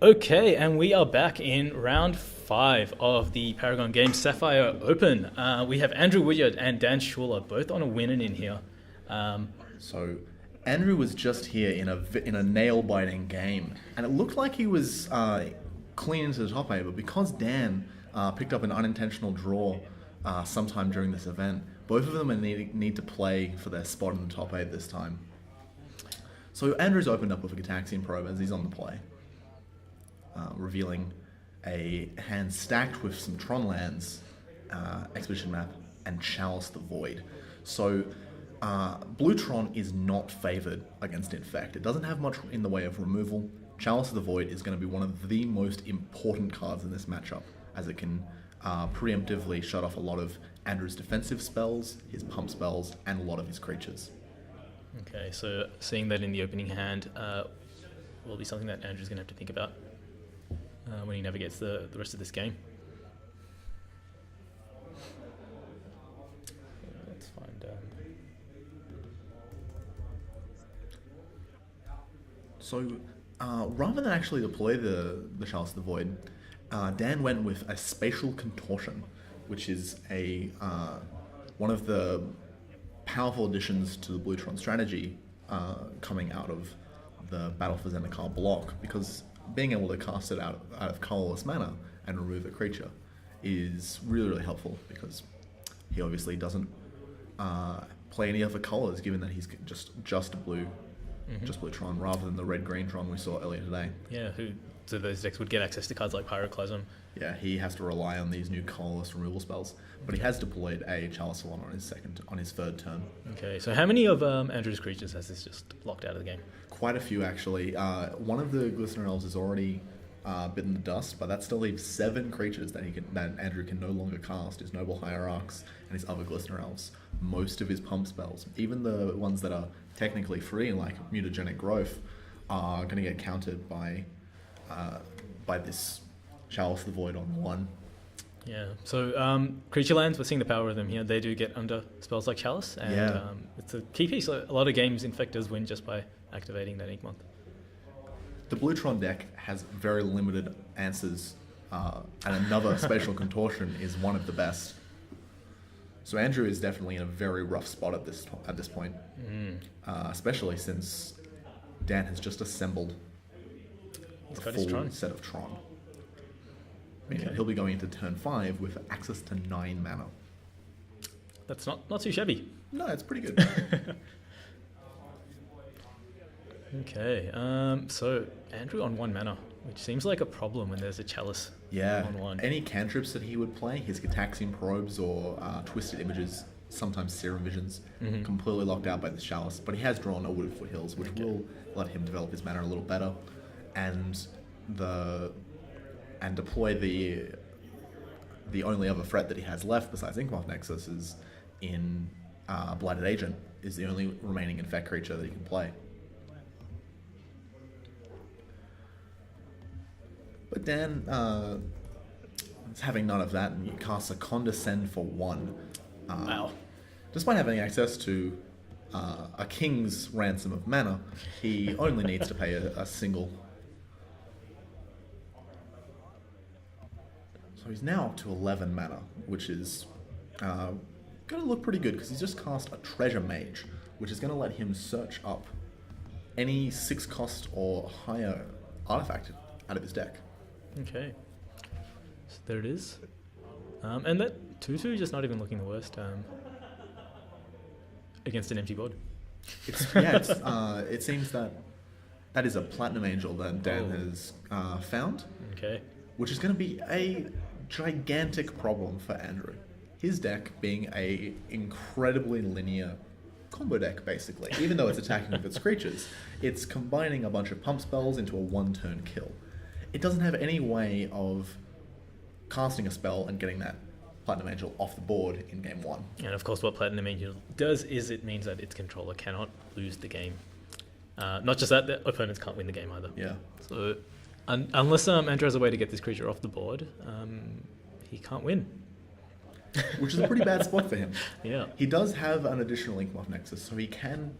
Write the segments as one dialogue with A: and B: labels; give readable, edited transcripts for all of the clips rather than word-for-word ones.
A: Okay, and we are back in round 5 of the Paragon Games Sapphire Open. We have Andrew Woodyard and Dan Schuler both on a winning in here.
B: So Andrew was just here in a nail-biting game, and it looked like he was clean into the top 8, but because Dan picked up an unintentional draw sometime during this event, both of them need to play for their spot in the top 8 this time. So Andrew's opened up with a Gataxian Probe as he's on the play, revealing a hand stacked with some Tron lands, Expedition Map, and Chalice the Void. So Blue Tron is not favoured against Infect. It doesn't have much in the way of removal. Chalice of the Void is going to be one of the most important cards in this matchup, as it can preemptively shut off a lot of Andrew's defensive spells, his pump spells, and a lot of his creatures.
A: Okay, so seeing that in the opening hand will be something that Andrew's going to have to think about when he navigates the rest of this game. Let's find
B: So rather than actually deploy the Chalice of the Void, Dan went with a Spatial Contortion, which is a one of the powerful additions to the Blue Tron strategy coming out of the Battle for Zendikar block, because being able to cast it out of colorless mana and remove a creature is really, really helpful, because he obviously doesn't play any other colors, given that he's just blue, just blue Tron, rather than the red-green Tron we saw earlier today.
A: Yeah, so those decks would get access to cards like Pyroclasm.
B: Yeah, he has to rely on these new colorless removal spells, but he has deployed a Chalice Salon on his third turn.
A: Okay, so how many of Andrew's creatures has this just locked out of the game?
B: Quite a few, actually. One of the Glistener Elves is already bitten the dust, but that still leaves 7 creatures that Andrew can no longer cast: his Noble Hierarchs and his other Glistener Elves. Most of his pump spells, even the ones that are technically free, like Mutagenic Growth, are going to get countered by this Chalice the Void on 1.
A: Yeah, so creature lands, we're seeing the power of them here. They do get under spells like Chalice, and it's a key piece. A lot of games Infectors win just by activating that Ink Month.
B: The Blue Tron deck has very limited answers, and another Spatial Contortion is one of the best. So Andrew is definitely in a very rough spot at this point, especially since Dan has just assembled a full set of Tron. Meaning he'll be going into turn 5 with access to 9 mana.
A: That's not too shabby.
B: No, it's pretty good.
A: Okay, so Andrew on 1 mana, which seems like a problem when there's a Chalice on 1.
B: Any cantrips that he would play, his Gataxian Probes or Twisted Images, sometimes Serum Visions, completely locked out by this Chalice. But he has drawn a Wooded Foothills, which will let him develop his mana a little better, and deploy the only other threat that he has left besides Inkmoth Nexus is in Blighted Agent, is the only remaining Infect creature that he can play. But Dan is having none of that, and he casts a Condescend for 1.
A: Wow.
B: Despite having access to a king's ransom of mana, he only needs to pay a single. So he's now up to 11 mana, which is going to look pretty good, because he's just cast a Treasure Mage, which is going to let him search up any 6 cost or higher artifact out of his deck.
A: Okay, so there it is. And that 2/2 just not even looking the worst against an empty board.
B: It seems that is a Platinum Angel that Dan has found.
A: Okay.
B: Which is going to be a gigantic problem for Andrew. His deck being a incredibly linear combo deck, basically. Even though it's attacking with its creatures, it's combining a bunch of pump spells into a 1-turn kill. It doesn't have any way of casting a spell and getting that Platinum Angel off the board in game 1.
A: And of course what Platinum Angel does is it means that its controller cannot lose the game. Not just that, the opponents can't win the game either.
B: Yeah.
A: So unless Andrew has a way to get this creature off the board, he can't win.
B: Which is a pretty bad spot for him.
A: Yeah.
B: He does have an additional Inkmoth Nexus, so he can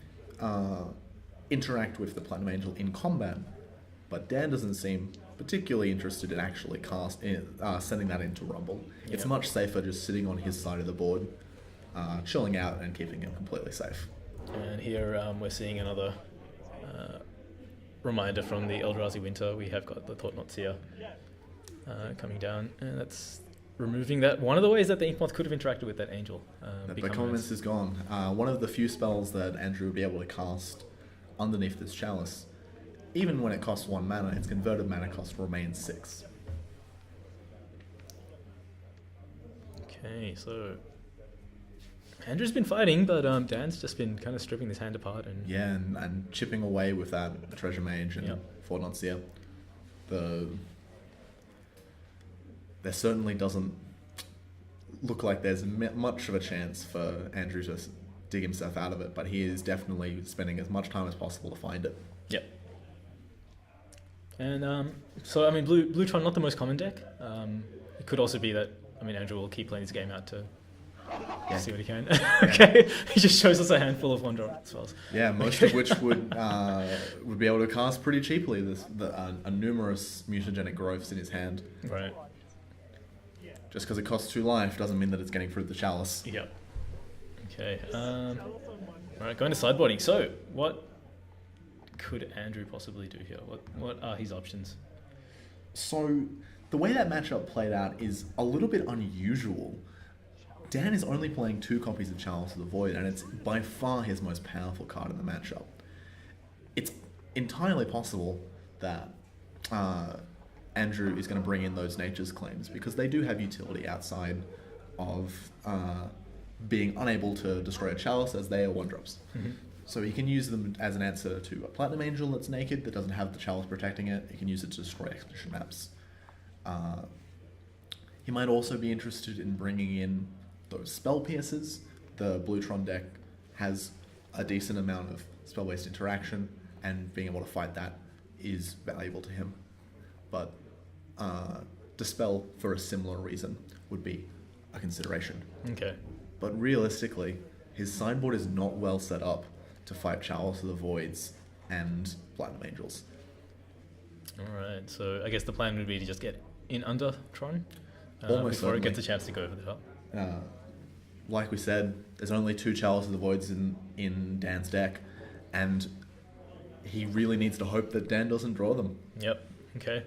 B: interact with the Platinum Angel in combat, but Dan doesn't seem particularly interested in actually sending that into Rumble. It's much safer just sitting on his side of the board, chilling out and keeping him completely safe.
A: And here we're seeing another reminder from the Eldrazi Winter. We have got the Thought-Knots here coming down, and that's removing that. One of the ways that the Inkmoth could have interacted with that Angel.
B: That Becomance is gone. One of the few spells that Andrew would be able to cast underneath this chalice. Even when it costs 1 mana, its converted mana cost remains 6.
A: Okay, so Andrew's been fighting, but Dan's just been kind of stripping this hand apart
B: and chipping away with that Treasure Mage and Thought-Knots here. There certainly doesn't look like there's much of a chance for Andrew to dig himself out of it, but he is definitely spending as much time as possible to find it.
A: Yep. And so, I mean, Blue Tron, not the most common deck. It could also be that, I mean, Andrew will keep playing this game out to see what he can. Okay, he just shows us a handful of 1-drop spells. Yeah,
B: most of which would be able to cast pretty cheaply. A numerous mutagenic growths in his hand.
A: Right.
B: Just because it costs 2 life doesn't mean that it's getting through the chalice.
A: Yep. Okay. Alright, going to sideboarding. So, what could Andrew possibly do here? What are his options?
B: So, the way that matchup played out is a little bit unusual. Dan is only playing 2 copies of Chalice of the Void, and it's by far his most powerful card in the matchup. It's entirely possible that Andrew is going to bring in those Nature's Claims, because they do have utility outside of being unable to destroy a Chalice, as they are 1-drops.
A: Mm-hmm.
B: So he can use them as an answer to a Platinum Angel that's naked, that doesn't have the Chalice protecting it. He can use it to destroy Expedition Maps. He might also be interested in bringing in those Spell Piercers. The Blue Tron deck has a decent amount of spell-based interaction, and being able to fight that is valuable to him. But Dispel, for a similar reason, would be a consideration.
A: Okay.
B: But realistically, his sideboard is not well set up to fight Chalice of the Voids and Platinum Angels.
A: Alright, so I guess the plan would be to just get in under Tron
B: Almost
A: before
B: certainly.
A: it gets a chance to go over the top.
B: Like we said, there's only 2 Chalice of the Voids in Dan's deck, and he really needs to hope that Dan doesn't draw them.
A: Yep, okay.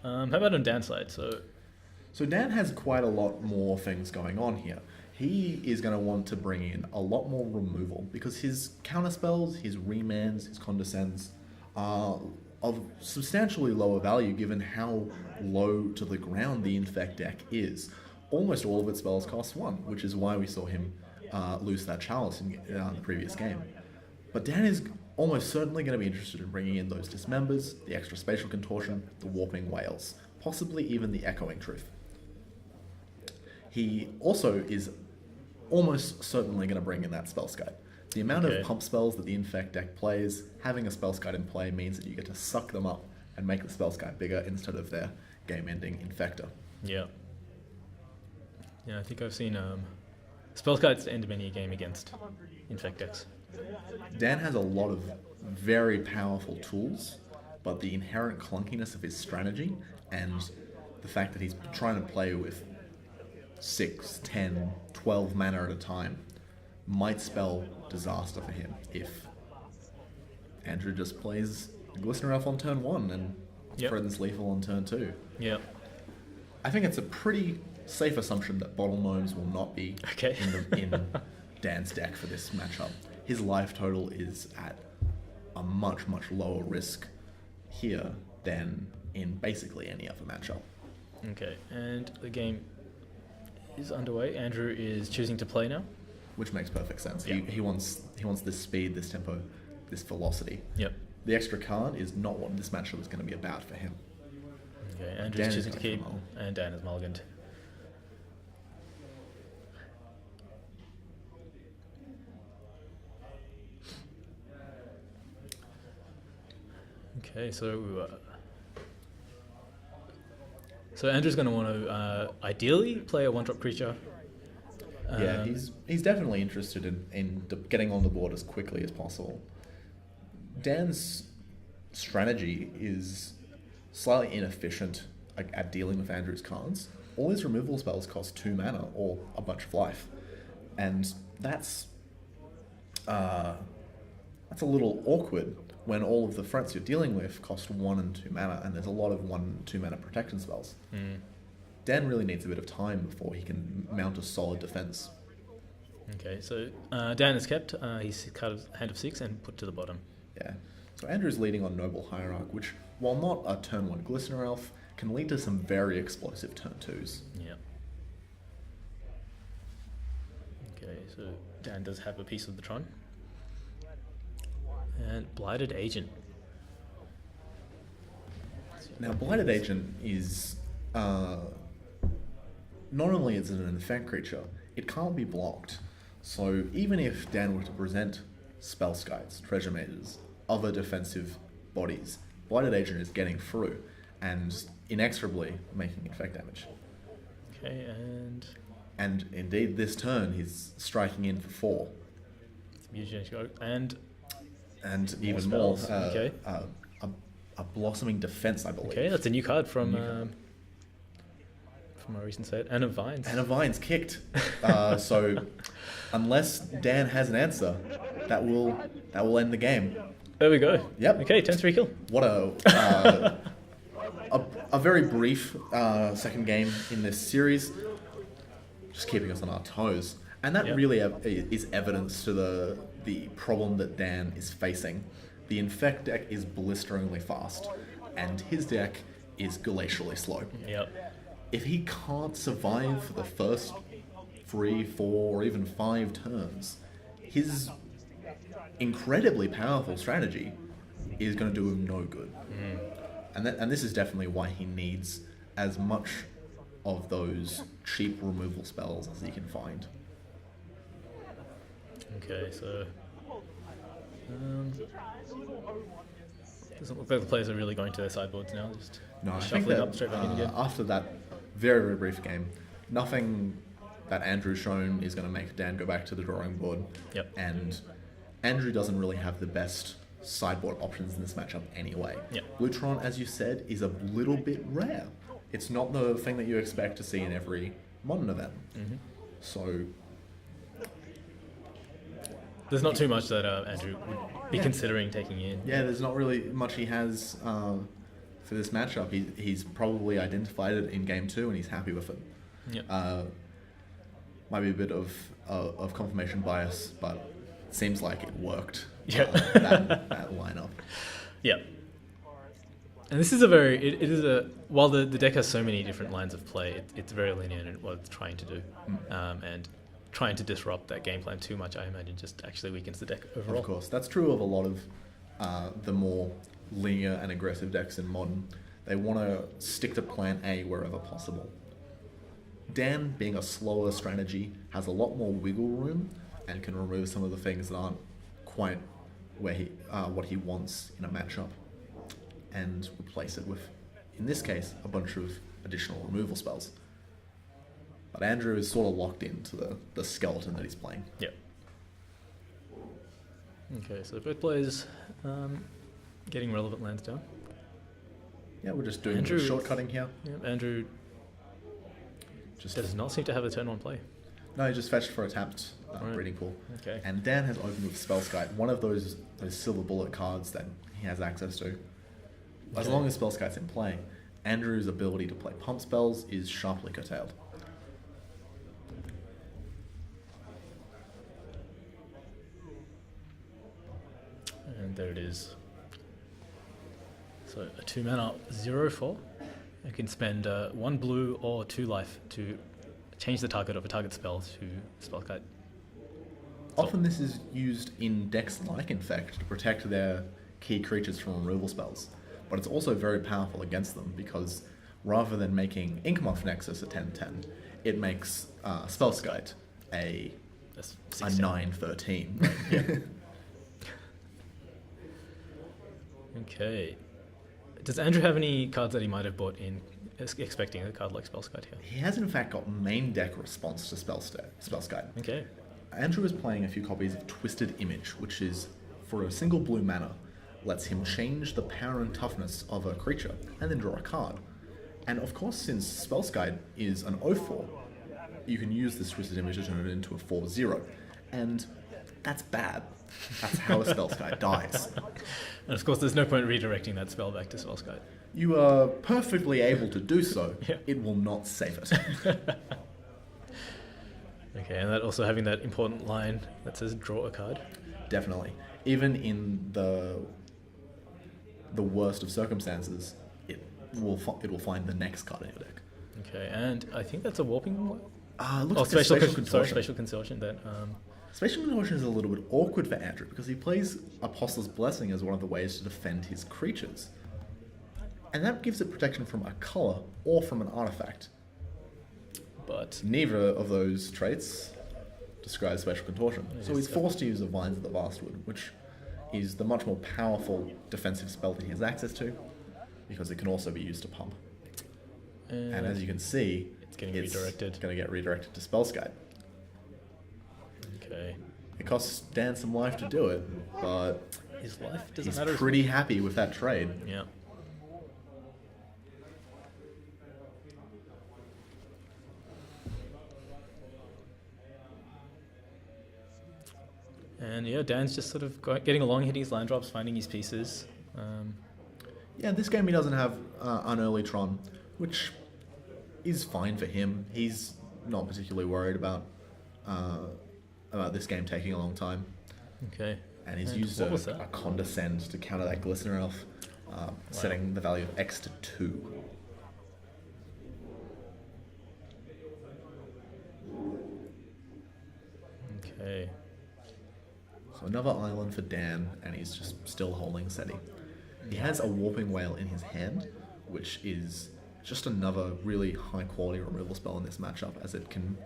A: How about on Dan's side?
B: So Dan has quite a lot more things going on here. He is going to want to bring in a lot more removal, because his counterspells, his remands, his condescends are of substantially lower value given how low to the ground the Infect deck is. Almost all of its spells cost 1, which is why we saw him lose that Chalice in the previous game. But Dan is almost certainly going to be interested in bringing in those Dismembers, the extra Spatial Contortion, the Warping Whales, possibly even the Echoing Truth. He also is almost certainly going to bring in that Spellskite. The amount of pump spells that the Infect deck plays, having a Spellskite in play means that you get to suck them up and make the Spellskite bigger instead of their game-ending Infector.
A: Yeah. Yeah, I think I've seen Spellskites end many a game against Infect decks.
B: Dan has a lot of very powerful tools, but the inherent clunkiness of his strategy and the fact that he's trying to play with 6, 10, 12 mana at a time might spell disaster for him if Andrew just plays Glistener Elf on turn 1 and threatens lethal on turn 2.
A: Yep.
B: I think it's a pretty safe assumption that Bottle Gnomes will not be in Dan's deck for this matchup. His life total is at a much, much lower risk here than in basically any other matchup.
A: Okay, and the game is underway. Andrew is choosing to play now.
B: Which makes perfect sense. Yeah. He wants this speed, this tempo, this velocity.
A: Yep.
B: The extra card is not what this matchup is going to be about for him.
A: Okay, Andrew's choosing to keep, and Dan is mulliganed. Okay, so Andrew's going to want to ideally play a 1-drop creature.
B: Yeah, he's definitely interested in getting on the board as quickly as possible. Dan's strategy is slightly inefficient at dealing with Andrew's cards. All his removal spells cost 2 mana or a bunch of life, and that's a little awkward when all of the threats you're dealing with cost 1 and 2 mana, and there's a lot of 1 and 2 mana protection spells. Dan really needs a bit of time before he can mount a solid defense.
A: Okay, so Dan is kept. He's cut a hand of 6 and put to the bottom.
B: Yeah. So Andrew's leading on Noble Hierarch, which, while not a turn 1 Glistener Elf, can lead to some very explosive turn 2s.
A: Yeah. Okay, so Dan does have a piece of the Tron. And Blighted Agent.
B: Now, Blighted Agent is... not only is it an Infect creature, it can't be blocked. So even if Dan were to present Spellskites, Treasure Mages, other defensive bodies, Blighted Agent is getting through and inexorably making Infect damage.
A: Okay,
B: And indeed, this turn he's striking in for 4.
A: And
B: even
A: spells.
B: more,
A: Okay.
B: a Blossoming Defense, I believe.
A: Okay, that's a new card from our recent set. Anna Vines.
B: Anna Vines kicked. So unless Dan has an answer, that will end the game.
A: There we go.
B: Yep.
A: Okay, turn 3 kill.
B: What a very brief second game in this series, just keeping us on our toes, and that really is evidence to the problem that Dan is facing. The Infect deck is blisteringly fast, and his deck is glacially slow.
A: Yep.
B: If he can't survive for the first 3, 4, or even 5 turns, his incredibly powerful strategy is going to do him no good. And this is definitely why he needs as much of those cheap removal spells as he can find.
A: Okay, so doesn't look like the players are really going to their sideboards now. Just
B: I think
A: shuffling
B: that
A: up straight back in again.
B: after that very, very brief game, nothing that Andrew's shown is going to make Dan go back to the drawing board.
A: Yep.
B: And Andrew doesn't really have the best sideboard options in this matchup anyway.
A: Yep.
B: Blue Tron, as you said, is a little bit rare. It's not the thing that you expect to see in every modern event. So
A: there's not too much that Andrew would be considering taking in.
B: yeah, there's not really much he has for this matchup. He's probably identified it in game 2 and he's happy with it.
A: Yep.
B: Might be a bit of confirmation bias, but it seems like it worked.
A: Yeah.
B: That lineup.
A: Yeah. And this is while the deck has so many different lines of play, it's very linear in what it's trying to do. And trying to disrupt that game plan too much, I imagine, just actually weakens the deck overall.
B: Of course. That's true of a lot of the more linear and aggressive decks in Modern. They want to stick to plan A wherever possible. Dan, being a slower strategy, has a lot more wiggle room and can remove some of the things that aren't quite where what he wants in a matchup, and replace it with, in this case, a bunch of additional removal spells. But Andrew is sort of locked into the skeleton that he's playing.
A: Yeah. Okay, so both players getting relevant lands down.
B: Yeah, we're just doing
A: Andrew,
B: shortcutting here.
A: Yeah, Andrew does not seem to have a turn 1 play.
B: No, he just fetched for a tapped breeding pool.
A: Okay.
B: And Dan has opened with Spellskite, one of those silver bullet cards that he has access to. As long as Spellskite's in play, Andrew's ability to play pump spells is sharply curtailed.
A: And there it is. So a 2 mana 0/4. You can spend 1 blue or 2 life to change the target of a target spell to Spellskite.
B: Often this is used in decks like Infect to protect their key creatures from removal spells, but it's also very powerful against them because rather than making Inkmoth Nexus a 10/10, it makes Spellskite a 9/13.
A: Yeah. Okay. Does Andrew have any cards that he might have bought in expecting a card like Spellskite here?
B: He has in fact got main deck response to Spellskite.
A: Okay.
B: Andrew is playing a few copies of Twisted Image, which is for a single blue mana. lets him change the power and toughness of a creature and then draw a card. And of course, since Spell Guide is an 0/4, you can use this Twisted Image to turn it into a 4/0. And that's bad. That's how a Spell Guide dies.
A: And of course, there's no point redirecting that spell back to Spell Guide.
B: You are perfectly able to do so.
A: Yeah.
B: It will not save it.
A: Okay, and that also having that important line that says draw a card.
B: Definitely. Even in the worst of circumstances, it will find the next card in your deck.
A: Okay, and I think that's a warping one.
B: Looks like spatial contortion.
A: Sorry, spatial contortion. That
B: Spatial contortion is a little bit awkward for Andrew because he plays Apostle's Blessing as one of the ways to defend his creatures. And that gives it protection from a color or from an artifact.
A: but
B: Neither of those traits describes spatial contortion. So he's forced to use the Vines of the Vastwood, which is the much more powerful defensive spell that he has access to, because it can also be used to pump. And as you can see,
A: it's getting redirected.
B: going to get redirected to Spellskite.
A: Okay.
B: It costs Dan some life to do it, but
A: His life doesn't
B: he's
A: matter.
B: pretty happy with that trade.
A: Yeah. And yeah, Dan's just sort of getting along, hitting his land drops, finding his pieces.
B: Yeah, this game he doesn't have an early Tron, which is fine for him. He's not particularly worried about this game taking a long time.
A: Okay.
B: And he's
A: And
B: used
A: what was
B: a
A: that?
B: Condescend to counter that Glistener Elf, setting the value of X to 2.
A: Okay.
B: So another island for Dan, and he's just still holding steady. He has a Warping Whale in his hand, which is just another really high quality removal spell in this matchup, as it can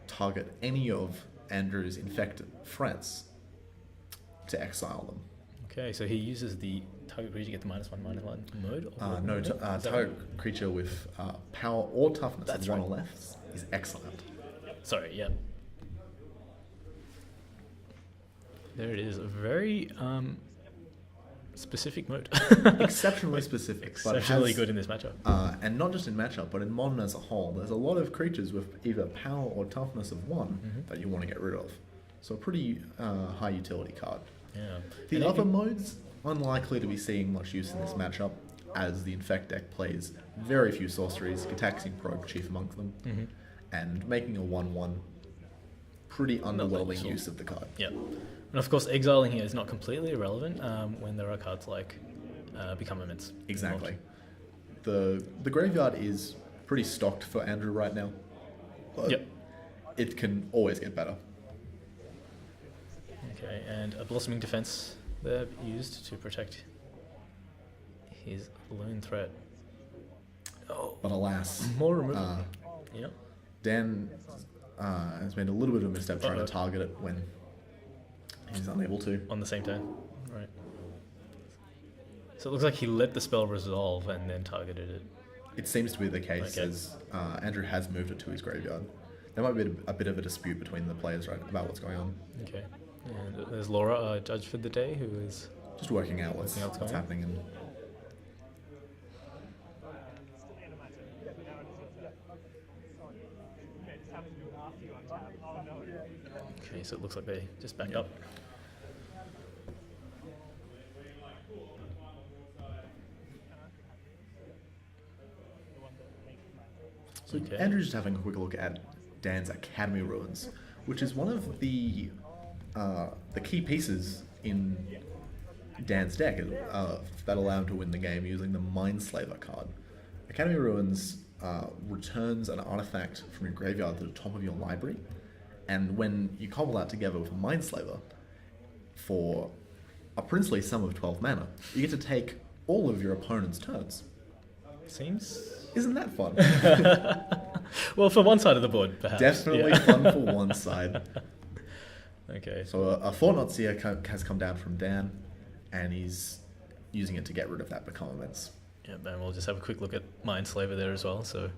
B: target any of Andrew's infected threats to exile them.
A: Okay, so he uses the target creature to get the -1/-1 mode? Or
B: No,
A: is that
B: target creature with power or toughness
A: That's
B: of 1
A: right.
B: or less is exiled.
A: Sorry, yeah. There it is. A very specific mode.
B: Exceptionally specific.
A: Exceptionally good in this matchup.
B: And not just in matchup, but in Modern as a whole. There's a lot of creatures with either power or toughness of 1 that you want to get rid of. So a pretty high utility card.
A: Yeah.
B: The
A: And
B: other
A: even-
B: modes, unlikely to be seeing much use in this matchup, as the Infect deck plays very few sorceries, Gitaxian Probe chief amongst them, and making a 1/1 pretty underwhelming
A: useful.
B: use of the card.
A: Yeah. And of course, exiling here is not completely irrelevant when there are cards like Become Immense.
B: Exactly. The graveyard is pretty stocked for Andrew right now, but
A: Yep.
B: it can always get better.
A: Okay, and a Blossoming Defense there used to protect his lone threat. Oh,
B: But alas,
A: more removal. Yeah.
B: Dan has made a little bit of a misstep trying
A: Uh-oh.
B: to target it when he's unable to.
A: On the same turn. Right. So it looks like he let the spell resolve and then targeted it.
B: It seems to be the case,
A: Okay.
B: as Andrew has moved it to his graveyard. There might be a bit of a dispute between the players right about what's going on.
A: Okay. And there's Laura, our judge for the day, who is...
B: Just working out what's
A: Working out what's going on.
B: happening. And
A: Okay, so it looks like they just back up.
B: so
A: Okay.
B: Andrew's just having a quick look at Dan's Academy Ruins, which is one of the key pieces in Dan's deck that allow him to win the game using the Mindslaver card. Academy Ruins returns an artifact from your graveyard to the top of your library, and when you cobble that together with a Mindslaver for a princely sum of 12 mana, you get to take all of your opponent's turns.
A: Seems...
B: Isn't that fun?
A: Well, for one side of the board, perhaps.
B: Definitely
A: Yeah.
B: fun for one side.
A: Okay.
B: So a Fortnite Seer has come down from Dan, and he's using it to get rid of that Become Immense.
A: Yeah, and we'll just have a quick look at Mindslaver there as well. So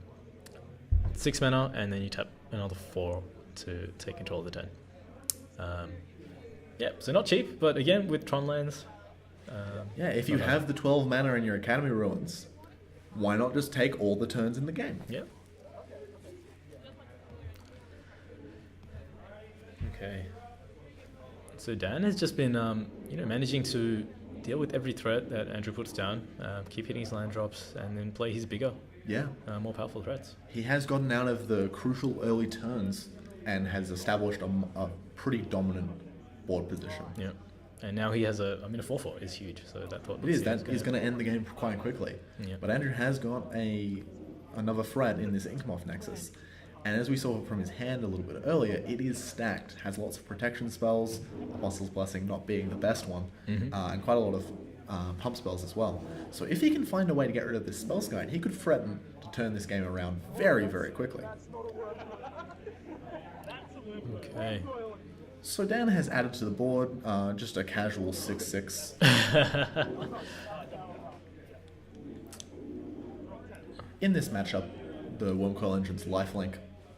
A: 6 mana, and then you tap another 4 to take control of the turn. Yeah, so not cheap, but again, with Tron lands,
B: Yeah, if you have the 12 mana in your Academy Ruins, why not just take all the turns in the game?
A: Yeah. Okay. So Dan has just been, managing to deal with every threat that Andrew puts down, keep hitting his land drops, and then play his bigger, more powerful threats.
B: He has gotten out of the crucial early turns and has established a pretty dominant board position.
A: Yeah. And now he has a 4/4 is huge, so that thought
B: it is. That is going to end the game quite quickly.
A: Yeah.
B: But Andrew has got another threat in this Inkmoth Nexus. And as we saw from his hand a little bit earlier, it is stacked, has lots of protection spells, Apostle's Blessing not being the best one, and quite a lot of pump spells as well. So if he can find a way to get rid of this spell guide, he could threaten to turn this game around very, very quickly.
A: Okay.
B: So Dan has added to the board just a casual 6/6. In this matchup, the Wormcoil Engine's lifelink,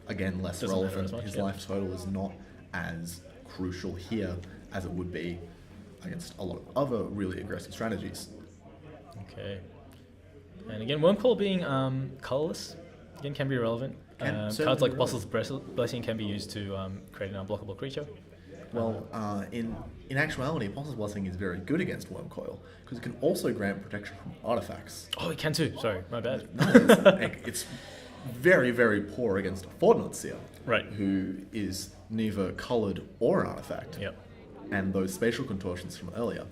B: again, less
A: Doesn't matter
B: relevant.
A: as much,
B: His
A: yeah.
B: life total is not as crucial here as it would be against a lot of other really aggressive strategies.
A: Okay. And again, Wormcoil being colorless, again, can be relevant. Cards like Apostle's Blessing can be used to create an unblockable creature.
B: Well, in actuality, Apostle's Blessing is very good against Wormcoil because it can also grant protection from artifacts.
A: Oh, it can too. Sorry, my bad.
B: No, it's very, very poor against Fortnite Seer,
A: Right.
B: who is neither coloured or an artifact,
A: Yep.
B: and those spatial contortions from earlier.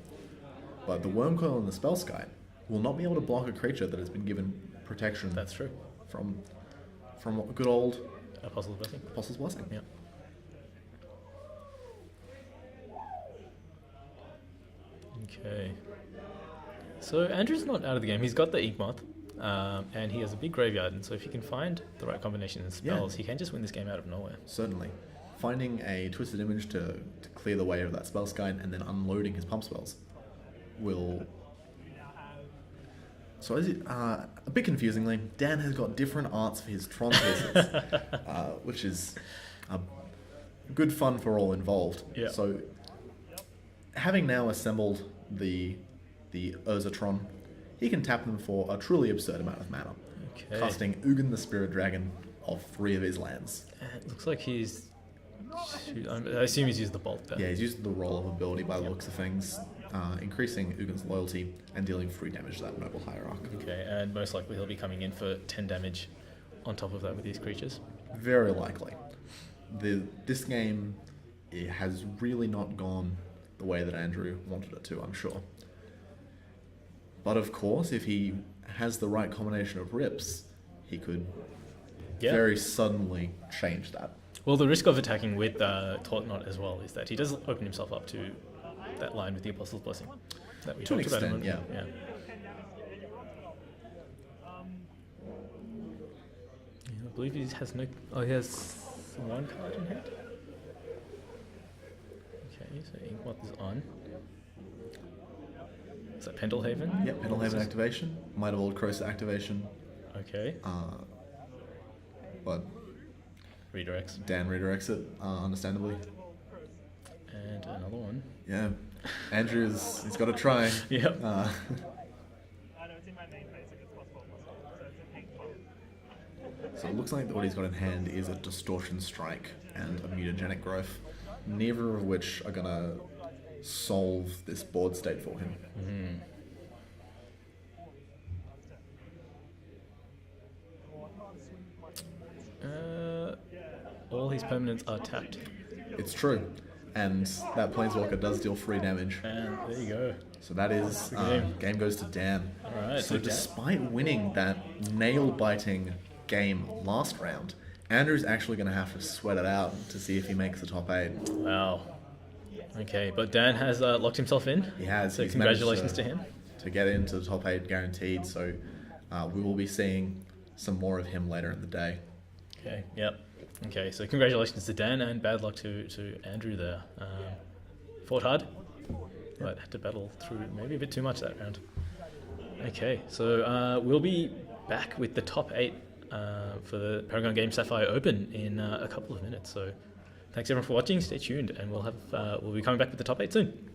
B: But the Wormcoil and the Spellskite will not be able to block a creature that has been given protection.
A: That's true.
B: From good old
A: Apostle's Blessing.
B: Apostle's Blessing.
A: Yep. Okay. So Andrew's not out of the game. He's got the Inkmoth, and he has a big graveyard, and so if he can find the right combination of spells, he can just win this game out of nowhere.
B: Certainly. Finding a Twisted Image to clear the way of that Spellskite and then unloading his pump spells will... So is it, a bit confusingly, Dan has got different arts for his Tron pieces, which is good fun for all involved.
A: Yeah.
B: So having now assembled the Urzatron, he can tap them for a truly absurd amount of mana, casting Ugin the Spirit Dragon of 3 of his lands.
A: It looks like he's... I assume he's used the Bolt there.
B: Yeah, he's used the roll of ability by the looks of things, increasing Ugin's loyalty and dealing 3 damage to that Noble Hierarch.
A: Okay, and most likely he'll be coming in for 10 damage on top of that with these creatures.
B: Very likely. This game, it has really not gone the way that Andrew wanted it to, I'm sure. But of course, if he has the right combination of rips, he could very suddenly change that.
A: Well, the risk of attacking with Tautnot as well is that he does open himself up to that line with the Apostle's Blessing that we
B: To an
A: talked about.
B: extent, yeah.
A: I believe he has no... Oh, he has 1 card in hand? Okay, so Inkmoth is on. Is that Pendelhaven?
B: Yep, Pendelhaven activation, Might of Old Crow's activation.
A: Okay.
B: But
A: Redirects.
B: Dan redirects it, understandably.
A: And another one.
B: Yeah, he's got to try.
A: Yep.
B: So it looks like what he's got in hand is a Distortion Strike and a Mutagenic Growth, neither of which are going to solve this board state for him.
A: All his permanents are tapped.
B: It's true, and that Planeswalker does deal 3 damage.
A: And there you go.
B: So that is game goes to Dan.
A: Alright,
B: so despite winning that nail-biting game last round, Andrew's actually going to have to sweat it out to see if he makes the top 8.
A: Wow. Okay, but Dan has locked himself in.
B: He has.
A: So
B: He's
A: congratulations to him.
B: To get into the top 8 guaranteed, so we will be seeing some more of him later in the day.
A: Okay, yep. Okay, so congratulations to Dan and bad luck to Andrew there. Fought hard, but had to battle through maybe a bit too much that round. Okay, so we'll be back with the top 8 for the Paragon Games Sapphire Open in a couple of minutes. So thanks everyone for watching. Stay tuned, and we'll be coming back with the top 8 soon.